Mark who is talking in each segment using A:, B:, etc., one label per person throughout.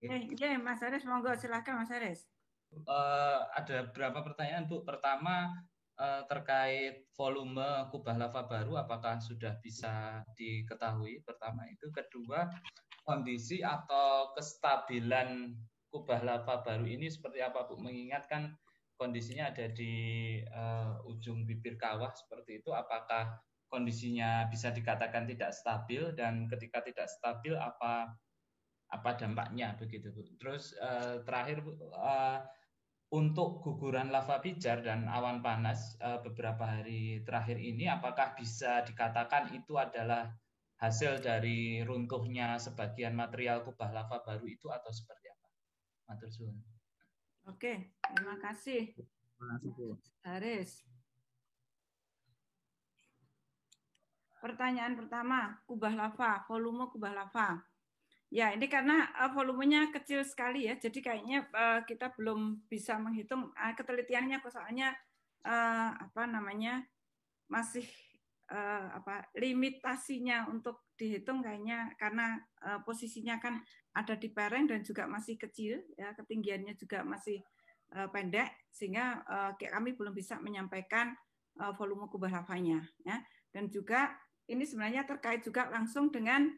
A: Mas Haris, monggo silakan Mas Haris.
B: Ada beberapa pertanyaan, Bu. Pertama, terkait volume kubah lava baru, apakah sudah bisa diketahui? Pertama itu. Kedua, kondisi atau kestabilan kubah lava baru ini seperti apa, Bu? Mengingat kan kondisinya ada di ujung bibir kawah seperti itu, apakah kondisinya bisa dikatakan tidak stabil, dan ketika tidak stabil apa dampaknya begitu, Bu? Terus terakhir, Bu, untuk guguran lava pijar dan awan panas beberapa hari terakhir ini, apakah bisa dikatakan itu adalah hasil dari runtuhnya sebagian material kubah lava baru itu atau seperti apa? Matur suwun.
A: Oke, terima kasih. Haris. Pertanyaan pertama, kubah lava, volume kubah lava. Ya, ini karena volumenya kecil sekali ya, jadi kayaknya kita belum bisa menghitung ketelitiannya, soalnya apa namanya masih limitasinya untuk dihitung kayaknya karena posisinya kan ada di pereng dan juga masih kecil ya, ketinggiannya juga masih pendek, sehingga kami belum bisa menyampaikan volume kubah lavanya ya. Dan juga ini sebenarnya terkait juga langsung dengan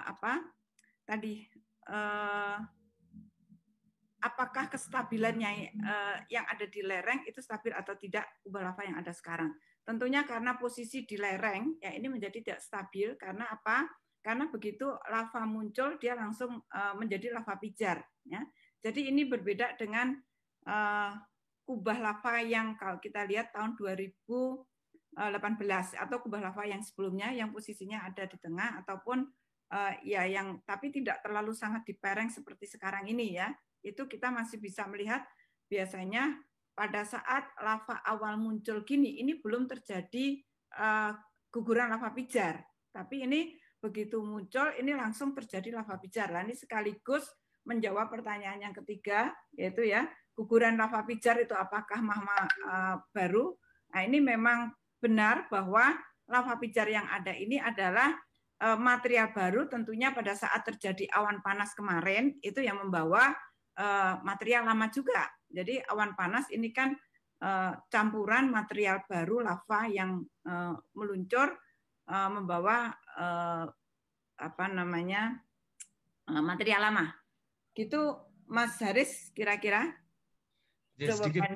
A: apa tadi apakah kestabilannya yang ada di lereng itu stabil atau tidak kubah lava yang ada sekarang. Tentunya karena posisi di lereng ya ini menjadi tidak stabil karena apa? Karena begitu lava muncul dia langsung menjadi lava pijar ya. Jadi ini berbeda dengan kubah lava yang kalau kita lihat tahun 2018 atau kubah lava yang sebelumnya yang posisinya ada di tengah ataupun ya yang tapi tidak terlalu sangat dipereng seperti sekarang ini ya. Itu kita masih bisa melihat biasanya pada saat lava awal muncul gini, ini belum terjadi guguran lava pijar. Tapi ini begitu muncul, ini langsung terjadi lava pijar. Nah, ini sekaligus menjawab pertanyaan yang ketiga, yaitu ya, guguran lava pijar itu apakah magma baru? Nah, ini memang benar bahwa lava pijar yang ada ini adalah material baru tentunya pada saat terjadi awan panas kemarin, itu yang membawa material lama juga. Jadi awan panas ini kan campuran material baru lava yang meluncur membawa apa namanya material lama. Gitu Mas Haris kira-kira?
B: Jadi sedikit,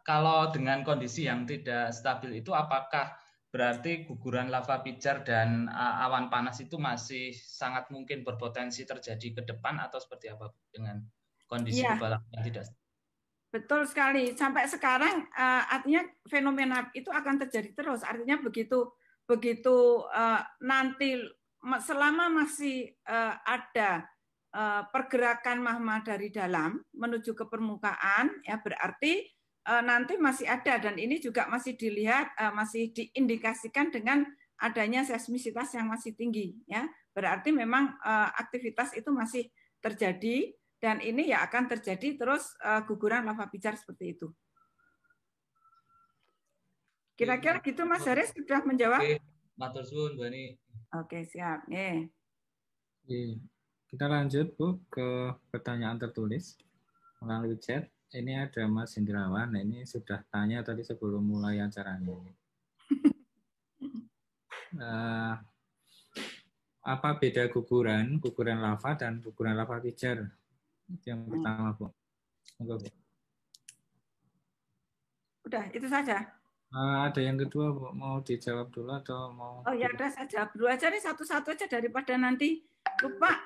B: kalau dengan kondisi yang tidak stabil itu, apakah berarti guguran lava pijar dan awan panas itu masih sangat mungkin berpotensi terjadi ke depan atau seperti apa dengan kondisi
A: Iya,
B: kubah lava yang tidak stabil?
A: betul sekali. Sampai sekarang artinya fenomena itu akan terjadi terus. Artinya begitu begitu nanti selama masih ada pergerakan magma dari dalam menuju ke permukaan, ya berarti nanti masih ada dan ini juga masih dilihat masih diindikasikan dengan adanya seismisitas yang masih tinggi, ya berarti memang aktivitas itu masih terjadi dan ini ya akan terjadi terus guguran lava pijar seperti itu. Kira-kira gitu Mas Haris sudah menjawab?
B: Oke, matur suwun Bu Ani.
A: Oke, siap.
C: Oke, kita lanjut Bu ke pertanyaan tertulis melalui chat. Ini ada Mas Hendrawan. Nah, ini sudah tanya tadi sebelum mulai acaranya. Apa beda guguran lava dan guguran lava pijar? Itu yang pertama, Bu. Enggak, Bu.
A: Udah, itu saja.
C: Ada yang kedua, Bu. Mau dijawab dulu atau mau?
A: Oh ya, udah saja. Dulu aja nih satu-satu aja daripada nanti lupa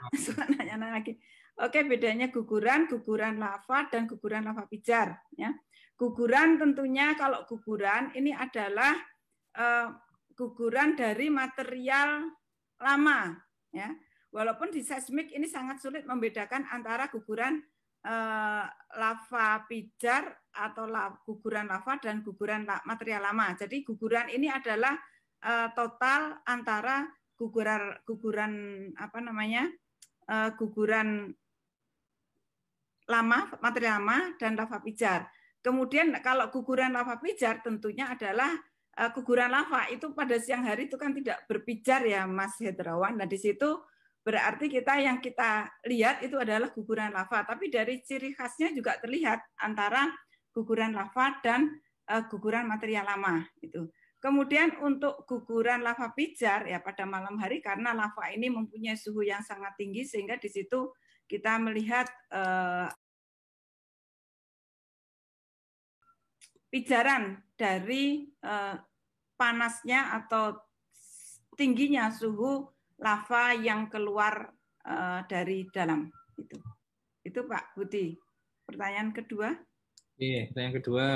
A: nanya-nanya lagi. Oke, bedanya guguran lava dan guguran lava pijar. Ya, guguran tentunya kalau guguran ini adalah guguran dari material lama. Ya, walaupun di seismik ini sangat sulit membedakan antara guguran lava pijar atau guguran lava dan guguran material lama. Jadi guguran ini adalah total antara guguran apa namanya guguran lama material lama dan lava pijar. Kemudian kalau guguran lava pijar tentunya adalah guguran lava itu pada siang hari itu kan tidak berpijar ya Mas Hendrawan. Nah di situ berarti yang kita lihat itu adalah guguran lava. Tapi dari ciri khasnya juga terlihat antara guguran lava dan guguran material lama. Itu. Kemudian untuk guguran lava pijar ya pada malam hari karena lava ini mempunyai suhu yang sangat tinggi sehingga di situ kita melihat pijaran dari panasnya atau tingginya suhu lava yang keluar dari dalam. Itu Pak Budi. Pertanyaan kedua.
C: Iya, pertanyaan kedua.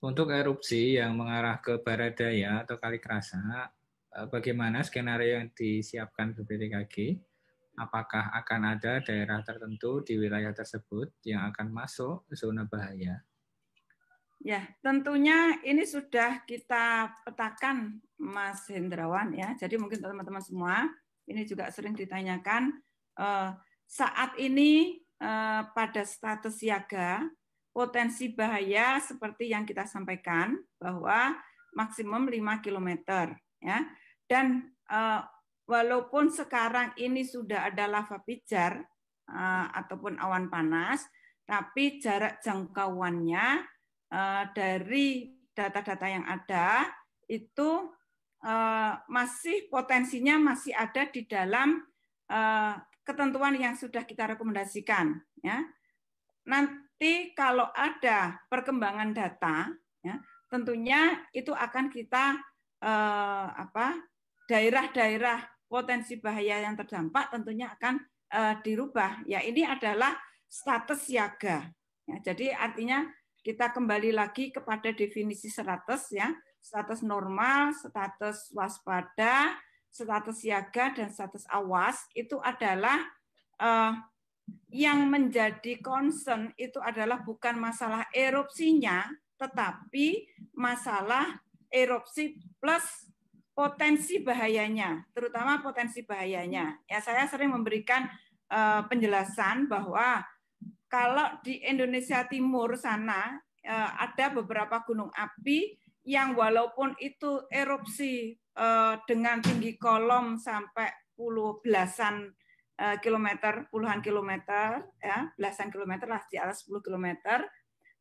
C: Untuk erupsi yang mengarah ke barat daya atau Kali Krasa, bagaimana skenario yang disiapkan BPTKG? Apakah akan ada daerah tertentu di wilayah tersebut yang akan masuk zona bahaya?
A: Ya, tentunya ini sudah kita petakan, Mas Hendrawan ya. Jadi mungkin teman-teman semua ini juga sering ditanyakan saat ini pada status siaga. Potensi bahaya seperti yang kita sampaikan bahwa maksimum 5 km ya. Dan walaupun sekarang ini sudah ada lava pijar ataupun awan panas, tapi jarak jangkauannya dari data-data yang ada itu masih potensinya masih ada di dalam ketentuan yang sudah kita rekomendasikan ya. Nanti kalau ada perkembangan data, ya, tentunya itu akan kita daerah-daerah potensi bahaya yang terdampak tentunya akan dirubah. Ya ini adalah status siaga. Ya, jadi artinya kita kembali lagi kepada definisi status ya, status normal, status waspada, status siaga dan status awas itu adalah yang menjadi concern itu adalah bukan masalah erupsinya, tetapi masalah erupsi plus potensi bahayanya, terutama potensi bahayanya. Ya, saya sering memberikan penjelasan bahwa kalau di Indonesia Timur sana ada beberapa gunung api yang walaupun itu erupsi dengan tinggi kolom sampai belasan kilometer, puluhan kilometer, ya, belasan kilometer lah di atas 10 kilometer,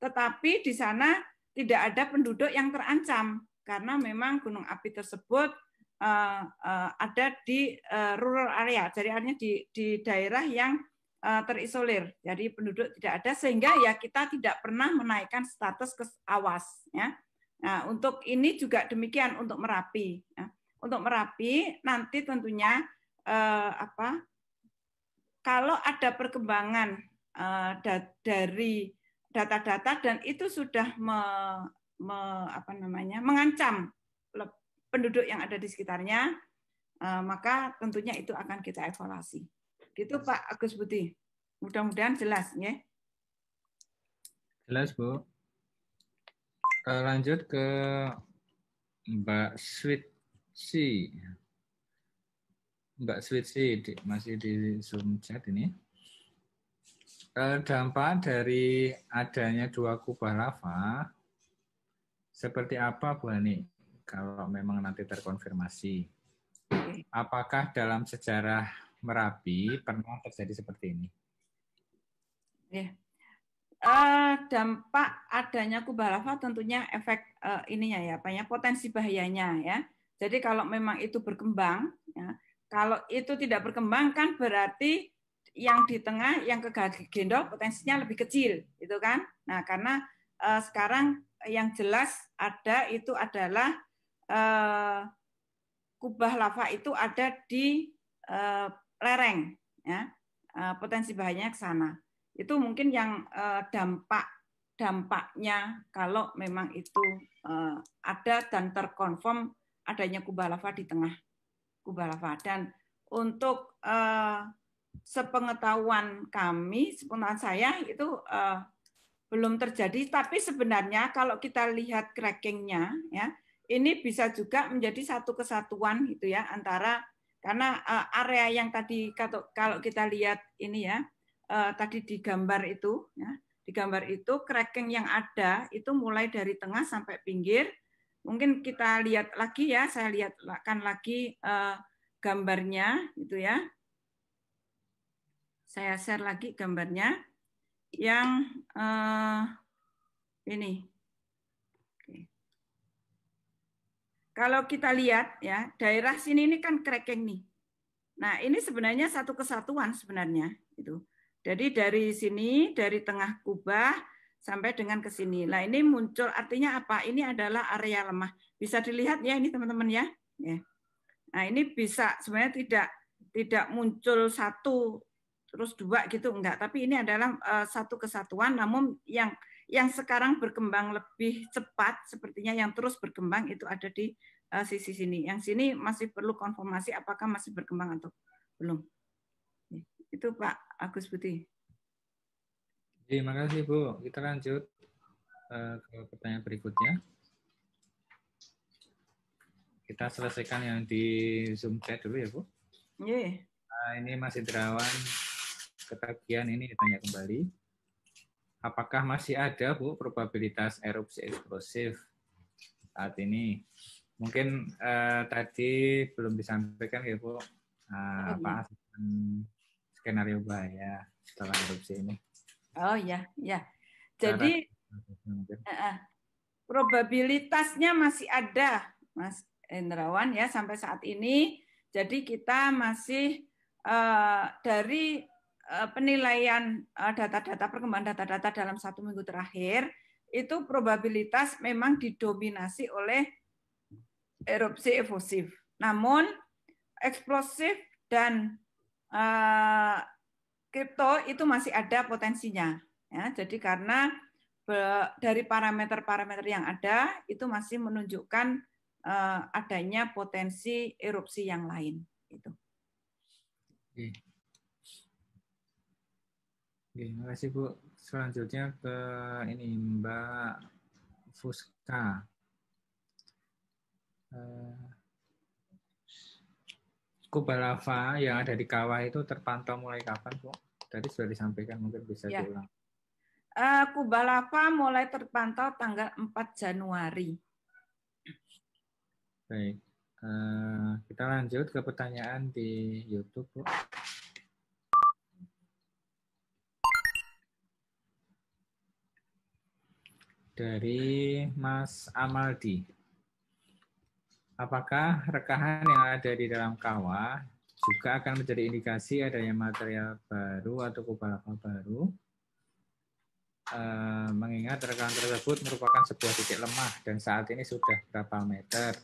A: tetapi di sana tidak ada penduduk yang terancam karena memang gunung api tersebut ada di rural area, jadi artinya di daerah yang terisolir, jadi penduduk tidak ada sehingga ya kita tidak pernah menaikkan status ke awas. Ya. Nah, untuk ini juga demikian untuk Merapi. Ya. Untuk Merapi nanti tentunya kalau ada perkembangan dari data-data dan itu sudah mengancam penduduk yang ada di sekitarnya, maka tentunya itu akan kita evaluasi. Gitu Pak Agus Budi. Mudah-mudahan jelas ya.
C: Jelas Bu. Lanjut ke Mbak Switsi. Mbak Switsi masih di Zoom chat ini. Dampak dari adanya 2 kubah lava seperti apa Bu Hani kalau memang nanti terkonfirmasi? Apakah dalam sejarah Merapi pernah terjadi seperti ini?
A: Ya. Dampak adanya kubah lava tentunya efek ininya ya, potensi bahayanya ya. Jadi kalau memang itu berkembang, ya, kalau itu tidak berkembang kan berarti yang di tengah, yang ke gendong potensinya lebih kecil, itu kan? Nah karena sekarang yang jelas ada itu adalah kubah lava itu ada di lereng, ya, potensi bahayanya ke sana. Itu mungkin yang dampaknya kalau memang itu ada dan terkonfirm adanya kubah lava di tengah kubah lava. Dan untuk sepengetahuan kami, sepengetahuan saya itu belum terjadi. Tapi sebenarnya kalau kita lihat crackingnya, ya ini bisa juga menjadi satu kesatuan gitu ya antara karena area yang tadi kalau kita lihat ini ya. Tadi di gambar itu, ya, di gambar itu cracking yang ada itu mulai dari tengah sampai pinggir. Mungkin kita lihat lagi ya, saya lihatkan lagi gambarnya, gitu ya. Saya share lagi gambarnya yang ini. Oke. Kalau kita lihat ya, daerah sini ini kan cracking nih. Nah, ini sebenarnya satu kesatuan sebenarnya itu. Jadi dari sini, dari tengah kubah sampai dengan ke sini. Nah, ini muncul artinya apa? Ini adalah area lemah. Bisa dilihat ya ini teman-teman ya. Nah, ini bisa sebenarnya tidak muncul satu terus dua gitu enggak, tapi ini adalah satu kesatuan, namun yang sekarang berkembang lebih cepat sepertinya yang terus berkembang itu ada di sisi sini. Yang sini masih perlu konfirmasi apakah masih berkembang atau belum. Itu Pak Agus Budi.
C: Terima kasih Bu. Kita lanjut ke pertanyaan berikutnya. Kita selesaikan yang di Zoom chat dulu ya Bu.
A: Yeah.
C: Nah, ini masih Derawan ketagihan ini ditanya kembali. Apakah masih ada Bu probabilitas erupsi eksplosif saat ini? Mungkin tadi belum disampaikan ya Bu, apa skenario bahaya setelah erupsi ini.
A: Oh ya, ya. Jadi probabilitasnya masih ada, Mas Hendrawan ya sampai saat ini. Jadi kita masih dari penilaian data-data perkembangan data-data dalam 1 minggu terakhir itu probabilitas memang didominasi oleh erupsi efusif. Namun eksplosif dan kripto itu masih ada potensinya. Ya, jadi karena dari parameter-parameter yang ada itu masih menunjukkan adanya potensi erupsi yang lain. Itu.
C: Oke, terima kasih Bu. Selanjutnya ke ini Mbak Fuska. Kubah lava yang ada di kawah itu terpantau mulai kapan, Bu? Tadi sudah disampaikan, mungkin bisa diulang.
A: Kubah lava mulai terpantau tanggal 4 Januari.
C: Baik. Kita lanjut ke pertanyaan di YouTube, Bu. Dari Mas Amaldi. Apakah rekahan yang ada di dalam kawah juga akan menjadi indikasi adanya material baru atau kubah lava baru? Mengingat rekahan tersebut merupakan sebuah titik lemah dan saat ini sudah berapa meter?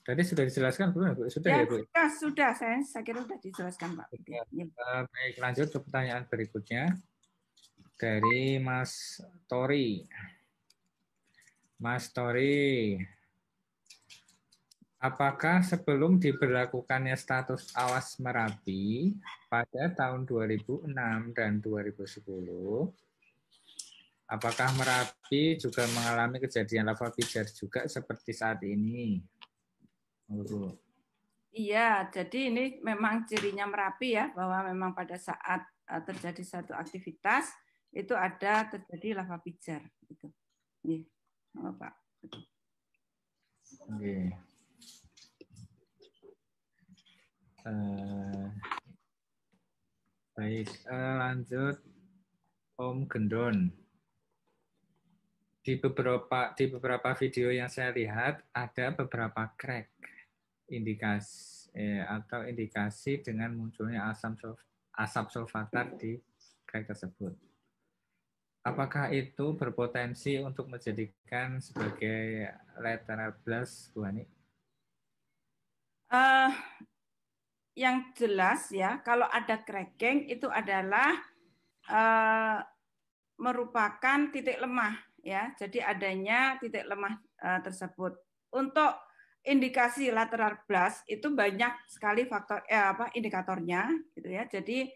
C: Tadi sudah dijelaskan belum, Bu? Sudah ya, Bu?
A: Sudah. Saya kira sudah dijelaskan, Pak.
C: Baik, lanjut ke pertanyaan berikutnya dari Mas Tori. Mas Tori, apakah sebelum diberlakukannya status awas Merapi pada tahun 2006 dan 2010, apakah Merapi juga mengalami kejadian lava pijar juga seperti saat ini?
A: Iya, jadi ini memang cirinya Merapi ya, bahwa memang pada saat terjadi satu aktivitas itu ada terjadi lava pijar. Gitu. Nih, Pak.
C: Oke. Baik, lanjut Om Gendon. Di beberapa video yang saya lihat ada beberapa crack indikasi dengan munculnya asap sulfatat di crack tersebut. Apakah itu berpotensi untuk menjadikan sebagai lateral blast, Bu Hani?
A: Yang jelas ya, kalau ada cracking itu adalah merupakan titik lemah ya. Jadi adanya titik lemah tersebut. Untuk indikasi lateral blast itu banyak sekali faktor indikatornya gitu ya. Jadi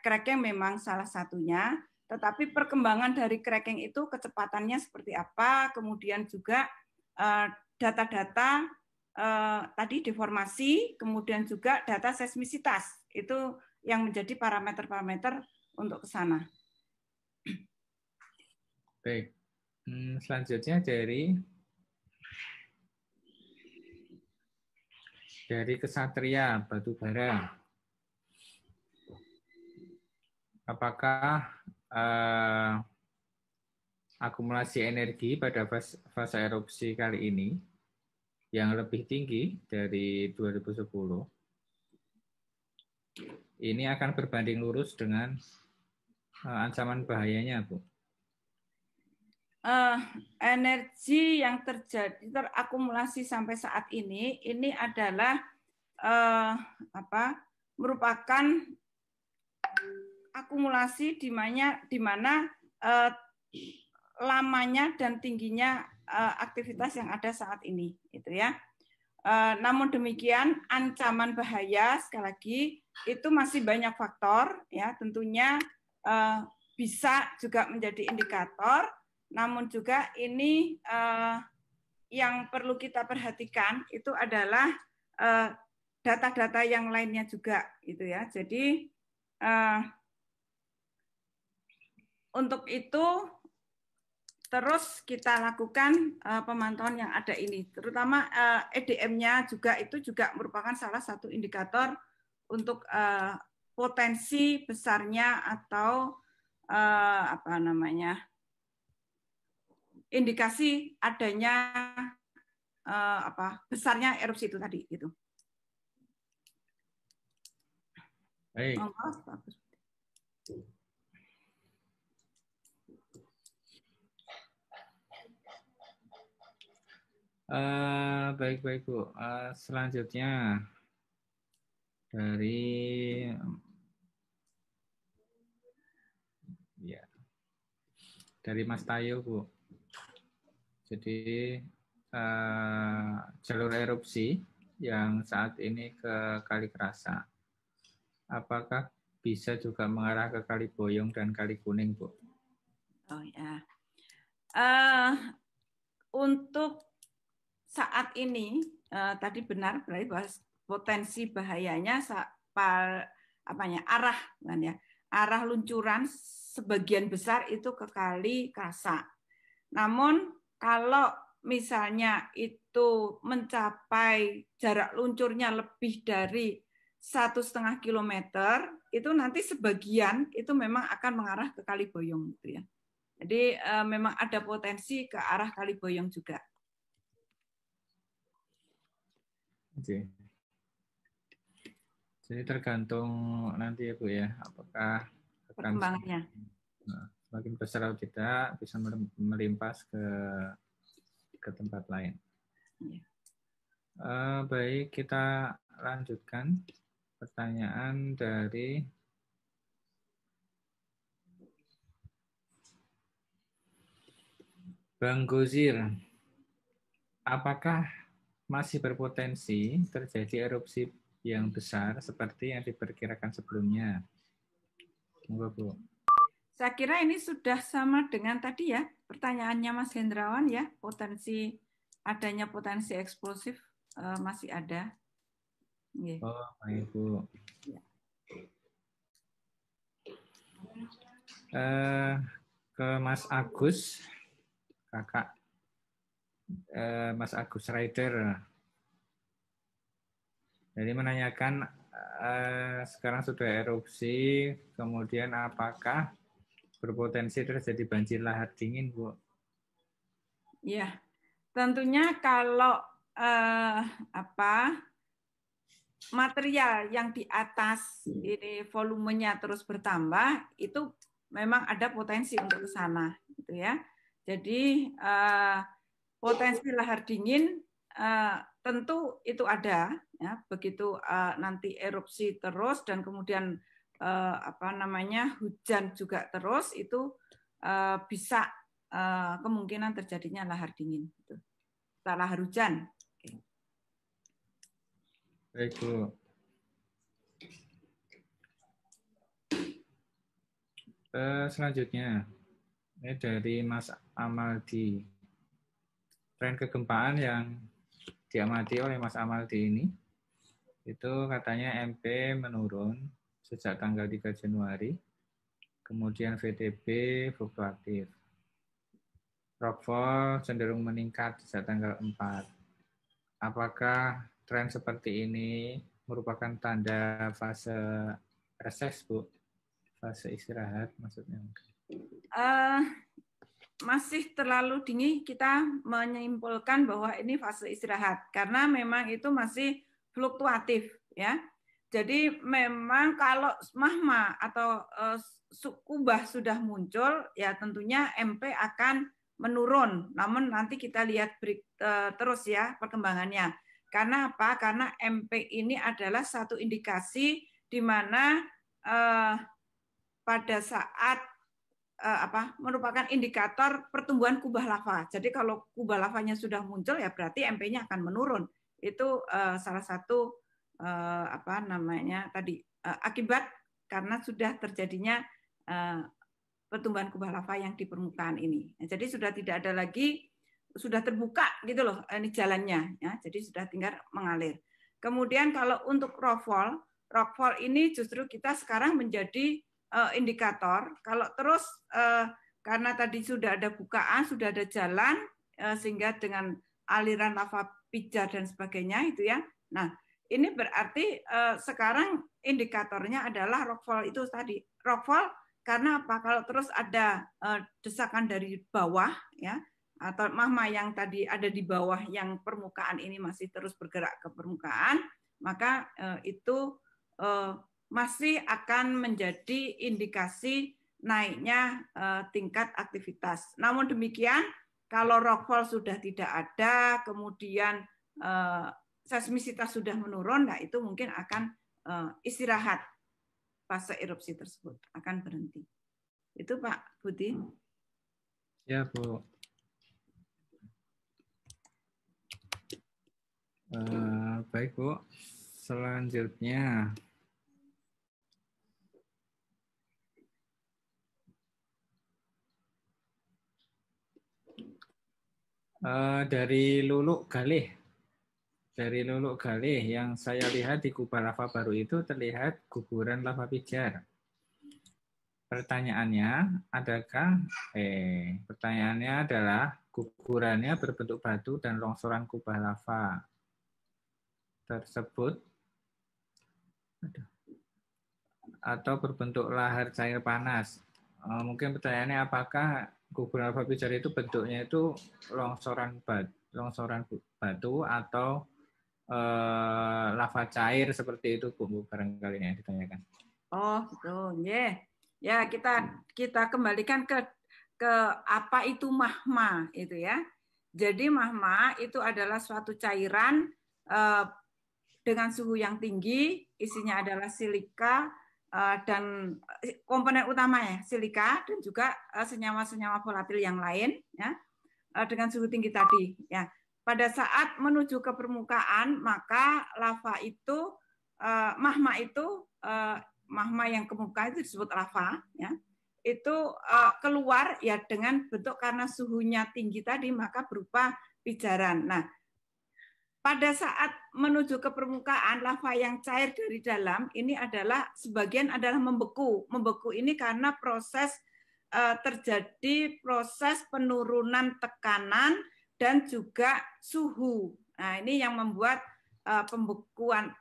A: cracking memang salah satunya, tetapi perkembangan dari cracking itu kecepatannya seperti apa, kemudian juga data-data tadi deformasi, kemudian juga data seismisitas itu yang menjadi parameter-parameter untuk ke sana.
C: Baik, selanjutnya dari Kesatria Batubara. apakah akumulasi energi pada fase erupsi kali ini yang lebih tinggi dari 2010 ini akan berbanding lurus dengan ancaman bahayanya, Bu?
A: Energi yang terakumulasi sampai saat ini adalah merupakan akumulasi di mana lamanya dan tingginya aktivitas yang ada saat ini, itu ya. Namun demikian, ancaman bahaya sekali lagi itu masih banyak faktor, ya. Tentunya bisa juga menjadi indikator, namun juga ini yang perlu kita perhatikan itu adalah data-data yang lainnya juga, gitu ya. Jadi untuk itu terus kita lakukan pemantauan yang ada ini, terutama EDM-nya juga itu juga merupakan salah satu indikator untuk potensi besarnya atau indikasi adanya besarnya erupsi itu tadi gitu.
C: Baik. Baik Bu. Selanjutnya dari Mas Tayo, Bu. Jadi jalur erupsi yang saat ini ke Kali Krasa, apakah bisa juga mengarah ke Kali Boyong dan Kali Kuning, Bu?
A: Oh ya. Untuk saat ini tadi benar berarti bahwa potensi bahayanya arah luncuran sebagian besar itu ke Kali Krasa. Namun kalau misalnya itu mencapai jarak luncurnya lebih dari 1,5 kilometer, itu nanti sebagian itu memang akan mengarah ke Kali Boyong, gitu ya. Jadi memang ada potensi ke arah Kali Boyong juga.
C: Oke. Jadi tergantung nanti ya Bu ya, apakah
A: perkembangannya
C: semakin besar atau tidak, bisa melimpas ke tempat lain. Ya. Baik, kita lanjutkan pertanyaan dari Bang Gozir. Apakah masih berpotensi terjadi erupsi yang besar seperti yang diperkirakan sebelumnya? Semoga, Bu.
A: Saya kira ini sudah sama dengan tadi ya, pertanyaannya Mas Hendrawan ya, adanya potensi eksplosif masih ada. Yeah.
C: Oh, baik, Bu. Ya. Ke Mas Agus, kakak Mas Agus Rider. Jadi menanyakan sekarang sudah erupsi, kemudian apakah berpotensi terjadi banjir lahar dingin, Bu?
A: Ya, tentunya kalau material yang di atas ini volumenya terus bertambah, itu memang ada potensi untuk ke sana, gitu ya. Jadi potensi lahar dingin tentu itu ada, ya. Begitu nanti erupsi terus dan kemudian hujan juga terus, itu bisa kemungkinan terjadinya lahar dingin, gitu. Lahar hujan.
C: Baik, Bu. Selanjutnya, ini dari Mas Amaldi. Tren kegempaan yang diamati oleh Mas Amaldi ini, itu katanya MP menurun sejak tanggal 3 Januari, kemudian VTB fluktuatif. Rockfall cenderung meningkat sejak tanggal 4. Apakah tren seperti ini merupakan tanda fase reses, Bu? Fase istirahat maksudnya.
A: Masih terlalu dini kita menyimpulkan bahwa ini fase istirahat karena memang itu masih fluktuatif ya. Jadi memang kalau mahma atau kubah sudah muncul ya tentunya MP akan menurun. Namun nanti kita lihat terus ya perkembangannya. Karena apa? Karena MP ini adalah satu indikasi di mana pada saat merupakan indikator pertumbuhan kubah lava. Jadi kalau kubah lavanya sudah muncul ya berarti MP-nya akan menurun. Itu salah satu akibat karena sudah terjadinya pertumbuhan kubah lava yang di permukaan ini. Jadi sudah tidak ada lagi, sudah terbuka gitu loh ini jalannya ya. Jadi sudah tinggal mengalir. Kemudian kalau untuk rockfall ini justru kita sekarang menjadi indikator. Kalau terus karena tadi sudah ada bukaan, sudah ada jalan sehingga dengan aliran lava pijar dan sebagainya itu ya. Nah, ini berarti sekarang indikatornya adalah rockfall itu tadi. Rockfall karena apa? Kalau terus ada desakan dari bawah ya atau magma yang tadi ada di bawah yang permukaan ini masih terus bergerak ke permukaan, maka itu masih akan menjadi indikasi naiknya tingkat aktivitas. Namun demikian, kalau rockfall sudah tidak ada, kemudian seismisitas sudah menurun, nah itu mungkin akan istirahat fase erupsi tersebut, akan berhenti. Itu Pak Budi.
C: Ya, Bu. Baik, Bu. Selanjutnya, dari Luluk Galih. Dari Luluk Galih yang saya lihat di kubah lava baru itu terlihat guguran lava pijar. Pertanyaannya adalah gugurannya berbentuk batu dan longsoran kubah lava tersebut atau berbentuk lahar cair panas. Mungkin pertanyaannya apakah guguran lava pijar itu bentuknya itu longsoran batu atau lava cair seperti itu, Bu, barangkali yang ditanyakan.
A: Oh, gitu. Ya, kita kembalikan ke apa itu magma itu ya. Jadi magma itu adalah suatu cairan dengan suhu yang tinggi, isinya adalah silika dan komponen utamanya silika dan juga senyawa-senyawa volatil yang lain ya dengan suhu tinggi tadi ya. Pada saat menuju ke permukaan maka lava itu magma yang ke permukaan itu disebut lava ya. Itu keluar ya dengan bentuk karena suhunya tinggi tadi maka berupa pijaran. Nah, pada saat menuju ke permukaan, lava yang cair dari dalam ini adalah sebagian adalah membeku. Membeku ini karena terjadi proses penurunan tekanan dan juga suhu. Nah, ini yang membuat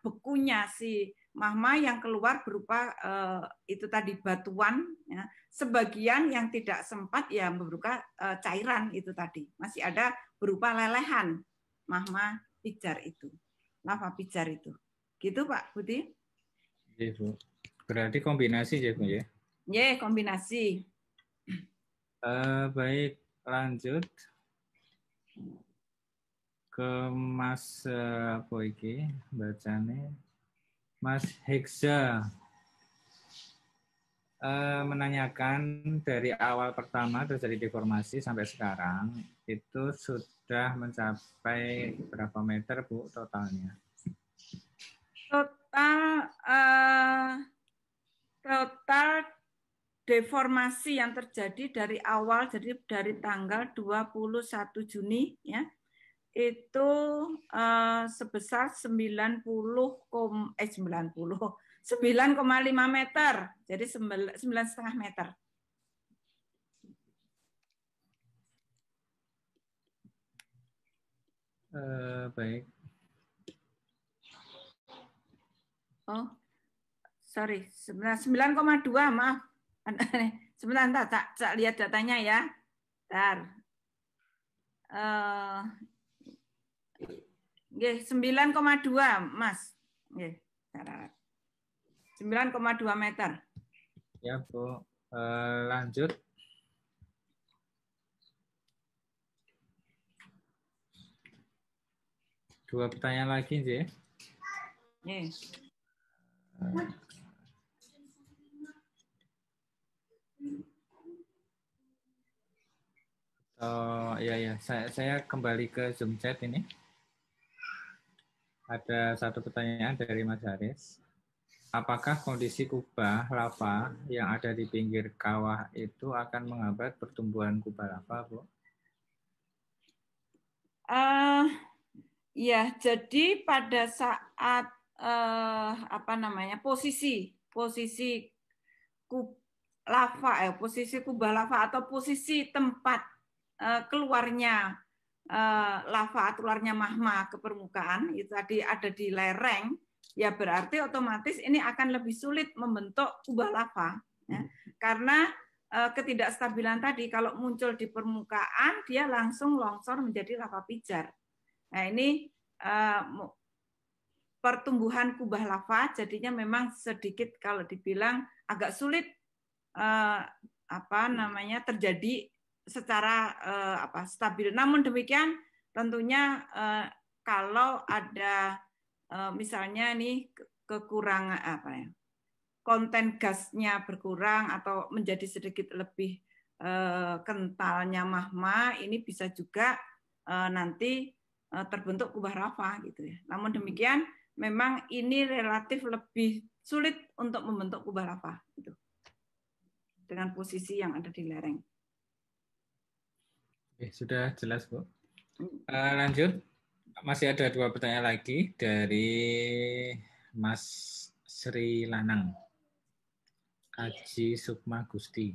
A: bekunya si magma yang keluar berupa itu tadi batuan. Ya. Sebagian yang tidak sempat ya berupa cairan itu tadi. Masih ada berupa lelehan magma pijar itu, lava pijar itu. Gitu Pak Budi?
C: Iya, Bu. Berarti kombinasi ya, Bu ya?
A: Ya, kombinasi.
C: Baik, lanjut ke Mas bacanya Mas Heksa menanyakan dari awal pertama terjadi deformasi sampai sekarang itu sudah mencapai berapa meter, Bu, totalnya?
A: Total deformasi yang terjadi dari awal, jadi dari tanggal 21 Juni ya, itu sebesar 9,5 meter, jadi 9,5 meter.
C: Baik.
A: Oh, sorry, 9,2, maaf. Sebentar, tak lihat datanya ya. Bentar. 9,2, Mas. 9,2 meter.
C: Ya, Bu. Lanjut. Dua pertanyaan lagi, sih. Ya. Saya kembali ke Zoom chat ini. Ada satu pertanyaan dari Mas Haris. Apakah kondisi kubah lava yang ada di pinggir kawah itu akan menghambat pertumbuhan kubah lava, Bu?
A: Ya, jadi pada saat posisi posisi kubah lava atau posisi tempat keluarnya lava, keluarnya magma ke permukaan itu tadi ada di lereng, ya berarti otomatis ini akan lebih sulit membentuk kubah lava, ya. Karena ketidakstabilan tadi, kalau muncul di permukaan dia langsung longsor menjadi lava pijar. Nah, ini pertumbuhan kubah lava jadinya memang sedikit kalau dibilang agak sulit terjadi secara stabil. Namun demikian tentunya kalau ada misalnya nih kekurangan konten gasnya berkurang atau menjadi sedikit lebih kentalnya magma, ini bisa juga nanti terbentuk kubah lava gitu ya. Namun demikian memang ini relatif lebih sulit untuk membentuk kubah lava gitu, dengan posisi yang ada di lereng.
C: Sudah jelas, Bu. Lanjut, masih ada dua pertanyaan lagi dari Mas Sri Lanang, Aji Sukma Gusti.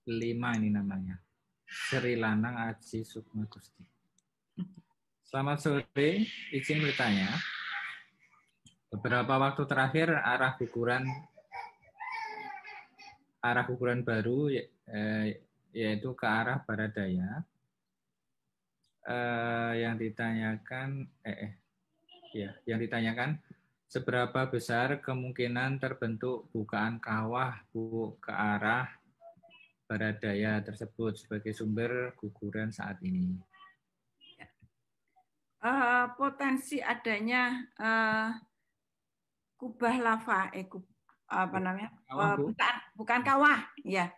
C: 5 ini namanya. Sri Lanang Aji Sukma Gusti. Selamat sore, izin bertanya. Beberapa waktu terakhir arah guguran baru yaitu ke arah barat daya. Yang ditanyakan seberapa besar kemungkinan terbentuk bukaan kawah ke arah barat daya tersebut sebagai sumber guguran saat ini.
A: Potensi adanya kubah lava, bukan kawah, ya.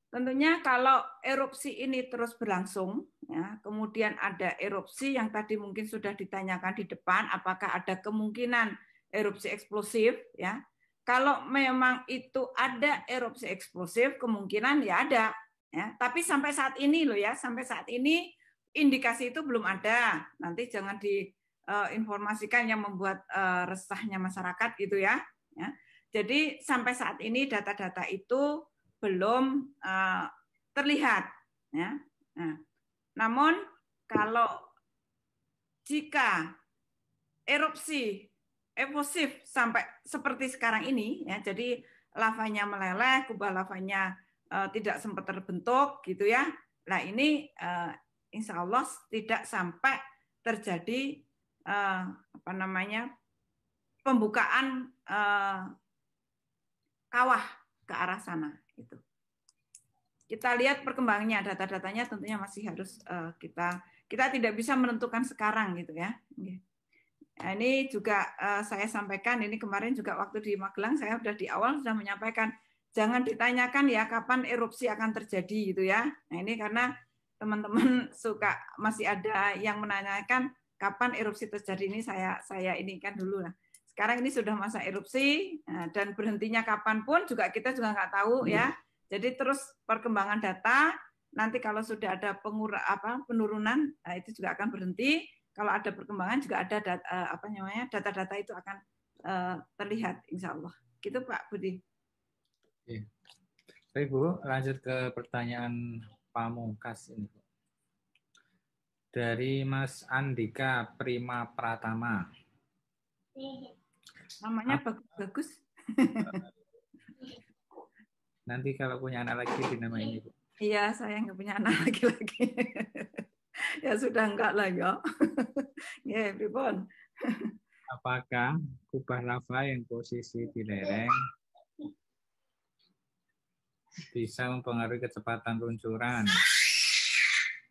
A: Tentunya kalau erupsi ini terus berlangsung, ya, kemudian ada erupsi yang tadi mungkin sudah ditanyakan di depan, apakah ada kemungkinan erupsi eksplosif, ya. Kalau memang itu ada erupsi eksplosif, kemungkinan ya ada, ya. Tapi sampai saat ini loh ya, sampai saat ini indikasi itu belum ada. Nanti jangan diinformasikan yang membuat resahnya masyarakat gitu ya. Ya. Jadi sampai saat ini data-data itu belum terlihat, ya. Nah, namun kalau jika erupsi evosif sampai seperti sekarang ini, ya, jadi lavanya meleleh, kubah lavanya tidak sempat terbentuk, gitu ya. Nah ini insya Allah tidak sampai terjadi pembukaan kawah ke arah sana. Itu. Kita lihat perkembangannya, data-datanya tentunya masih harus kita tidak bisa menentukan sekarang gitu ya. Nah, ini juga saya sampaikan, ini kemarin juga waktu di Magelang saya sudah di awal sudah menyampaikan jangan ditanyakan ya kapan erupsi akan terjadi gitu ya. Nah ini karena teman-teman suka masih ada yang menanyakan kapan erupsi terjadi, ini saya ini kan dulu lah. Sekarang ini sudah masa erupsi dan berhentinya kapan pun juga kita juga nggak tahu ya. Jadi terus perkembangan data, nanti kalau sudah ada penurunan, itu juga akan berhenti. Kalau ada perkembangan juga ada data-data itu akan terlihat, insya Allah. Gitu Pak Budi.
C: Baik Bu, lanjut ke pertanyaan pamungkas ini. Dari Mas Andika Prima Pratama.
A: Namanya bagus-bagus.
C: Nanti kalau punya anak lagi dinamain Ibu.
A: Iya, saya nggak punya anak laki-laki. Ya sudah enggak lah ya. Ya, Pripun.
C: Apakah kubah lava yang posisi di lereng bisa mempengaruhi kecepatan luncuran?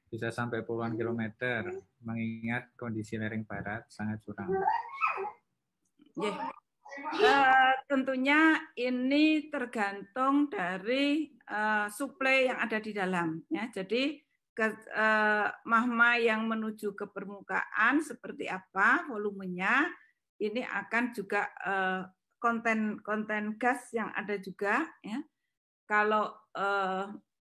C: Bisa sampai puluhan kilometer, mengingat kondisi lereng barat sangat curam.
A: Tentunya ini tergantung dari suplai yang ada di dalam. Ya. Jadi magma yang menuju ke permukaan seperti apa volumenya, ini akan juga konten gas yang ada juga. Ya. Kalau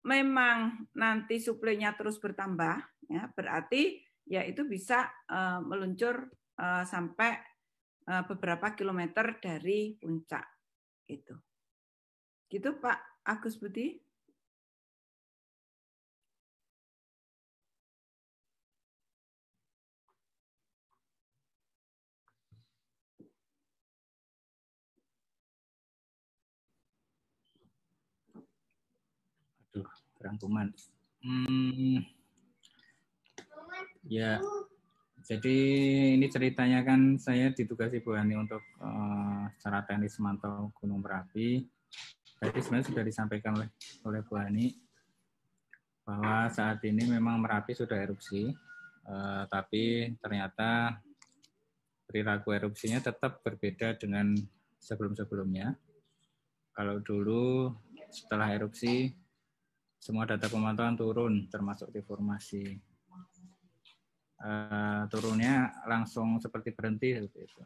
A: memang nanti suplainya terus bertambah, ya, berarti ya itu bisa meluncur sampai beberapa kilometer dari puncak. Gitu Pak Agus Budi.
C: Aduh, perangkuman. Ya, jadi ini ceritanya kan saya ditugasi Bu Hani untuk secara teknis memantau Gunung Merapi. Tadi sebenarnya sudah disampaikan oleh Bu Hani bahwa saat ini memang Merapi sudah erupsi, tapi ternyata perilaku erupsinya tetap berbeda dengan sebelum-sebelumnya. Kalau dulu setelah erupsi semua data pemantauan turun, termasuk deformasi. Turunnya langsung seperti berhenti seperti itu.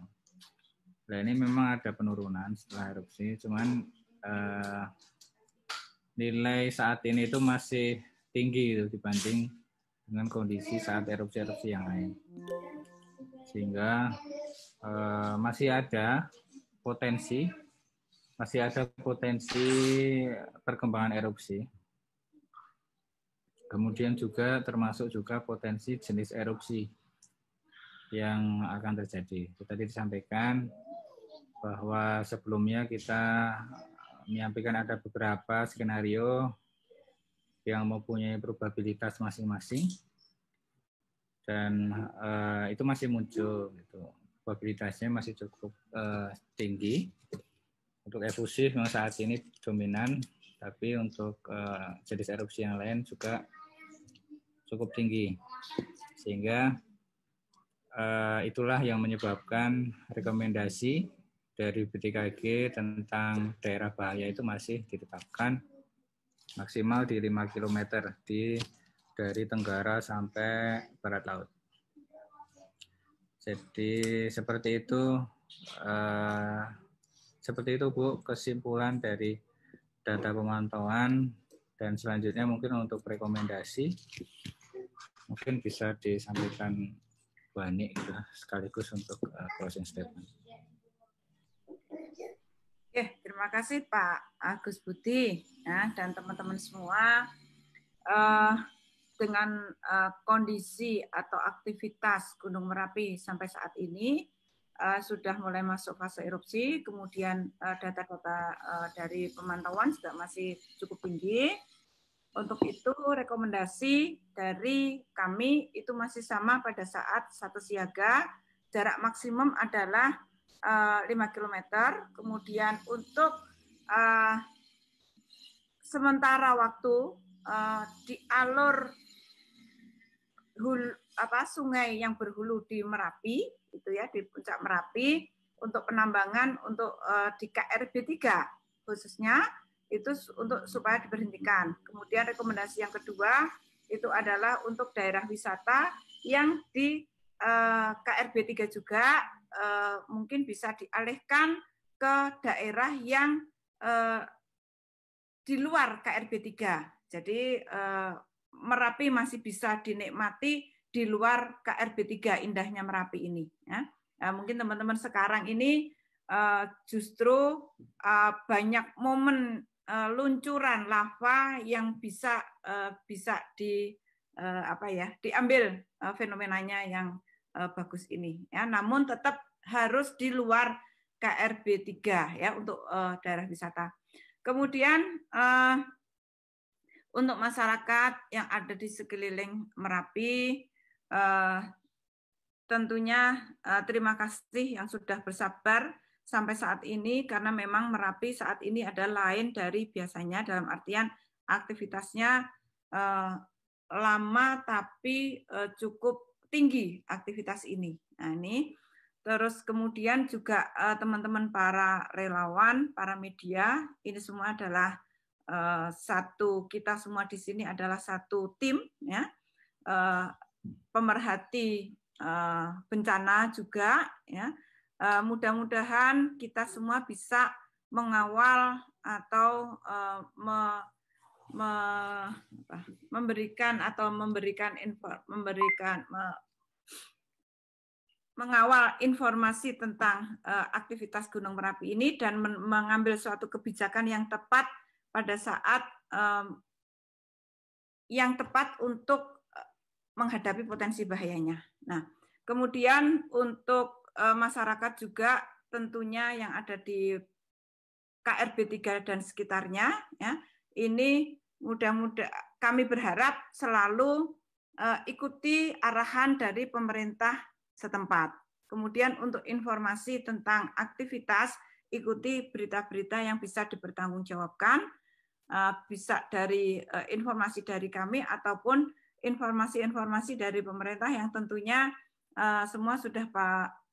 C: Nah ini memang ada penurunan setelah erupsi, cuman nilai saat ini itu masih tinggi dibanding dengan kondisi saat erupsi-erupsi yang lain. Sehingga masih ada potensi perkembangan erupsi. Kemudian juga termasuk juga potensi jenis erupsi yang akan terjadi. Tadi disampaikan bahwa sebelumnya kita menyampaikan ada beberapa skenario yang mempunyai probabilitas masing-masing dan itu masih muncul. Gitu. Probabilitasnya masih cukup tinggi. Untuk efusif memang saat ini dominan, tapi untuk jenis erupsi yang lain juga cukup tinggi, sehingga itulah yang menyebabkan rekomendasi dari BTKG tentang daerah bahaya itu masih ditetapkan maksimal di 5 km dari tenggara sampai barat laut. Jadi seperti itu Bu kesimpulan dari data pemantauan, dan selanjutnya mungkin untuk rekomendasi mungkin bisa disampaikan Bu Hani sekaligus untuk closing statement.
A: Oke, terima kasih Pak Agus Budi ya, dan teman-teman semua. Dengan kondisi atau aktivitas Gunung Merapi sampai saat ini sudah mulai masuk fase erupsi, kemudian data-data dari pemantauan juga masih cukup tinggi. Untuk itu rekomendasi dari kami itu masih sama pada saat status siaga, jarak maksimum adalah 5 km, kemudian untuk sementara waktu di alur sungai yang berhulu di Merapi, itu ya di puncak Merapi, untuk penambangan untuk di KRB 3 khususnya itu untuk supaya diberhentikan. Kemudian rekomendasi yang kedua itu adalah untuk daerah wisata yang di KRB 3 juga mungkin bisa dialihkan ke daerah yang di luar KRB 3. Jadi Merapi masih bisa dinikmati di luar KRB 3, indahnya Merapi ini. Ya. Nah, mungkin teman-teman sekarang ini justru banyak momen luncuran lava yang bisa diambil fenomenanya yang bagus ini. Ya. Namun tetap harus di luar KRB 3 ya untuk daerah wisata. Kemudian untuk masyarakat yang ada di sekeliling Merapi, tentunya terima kasih yang sudah bersabar sampai saat ini, karena memang Merapi saat ini ada lain dari biasanya, dalam artian aktivitasnya lama tapi cukup tinggi aktivitas ini. Nah ini, terus kemudian juga teman-teman para relawan, para media, ini semua adalah kita semua di sini adalah satu tim, ya, pemerhati bencana juga, ya. Mudah-mudahan kita semua bisa mengawal atau mengawal informasi tentang aktivitas Gunung Merapi ini dan mengambil suatu kebijakan yang tepat pada saat yang tepat untuk menghadapi potensi bahayanya. Nah, kemudian untuk masyarakat juga tentunya yang ada di KRB 3 dan sekitarnya, ya, ini mudah-mudahan kami berharap selalu ikuti arahan dari pemerintah setempat. Kemudian untuk informasi tentang aktivitas, ikuti berita-berita yang bisa dipertanggungjawabkan, bisa dari informasi dari kami ataupun informasi-informasi dari pemerintah yang tentunya semua sudah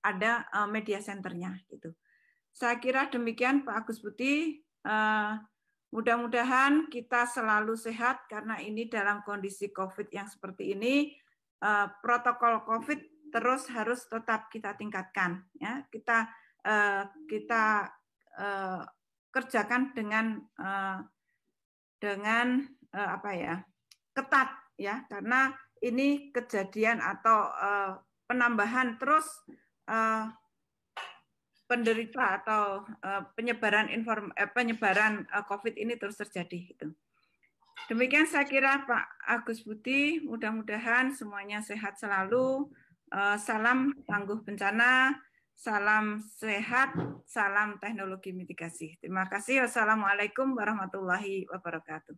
A: ada media centernya gitu. Saya kira demikian Pak Agus Budi. Mudah-mudahan kita selalu sehat karena ini dalam kondisi COVID yang seperti ini, protokol COVID terus harus tetap kita tingkatkan. Ya, kita kerjakan dengan ketat, ya, karena ini kejadian atau penambahan terus penderita atau penyebaran COVID ini terus terjadi. Gitu. Demikian saya kira Pak Agus Budi, mudah-mudahan semuanya sehat selalu. Salam tangguh bencana, salam sehat, salam teknologi mitigasi. Terima kasih. Wassalamualaikum warahmatullahi wabarakatuh.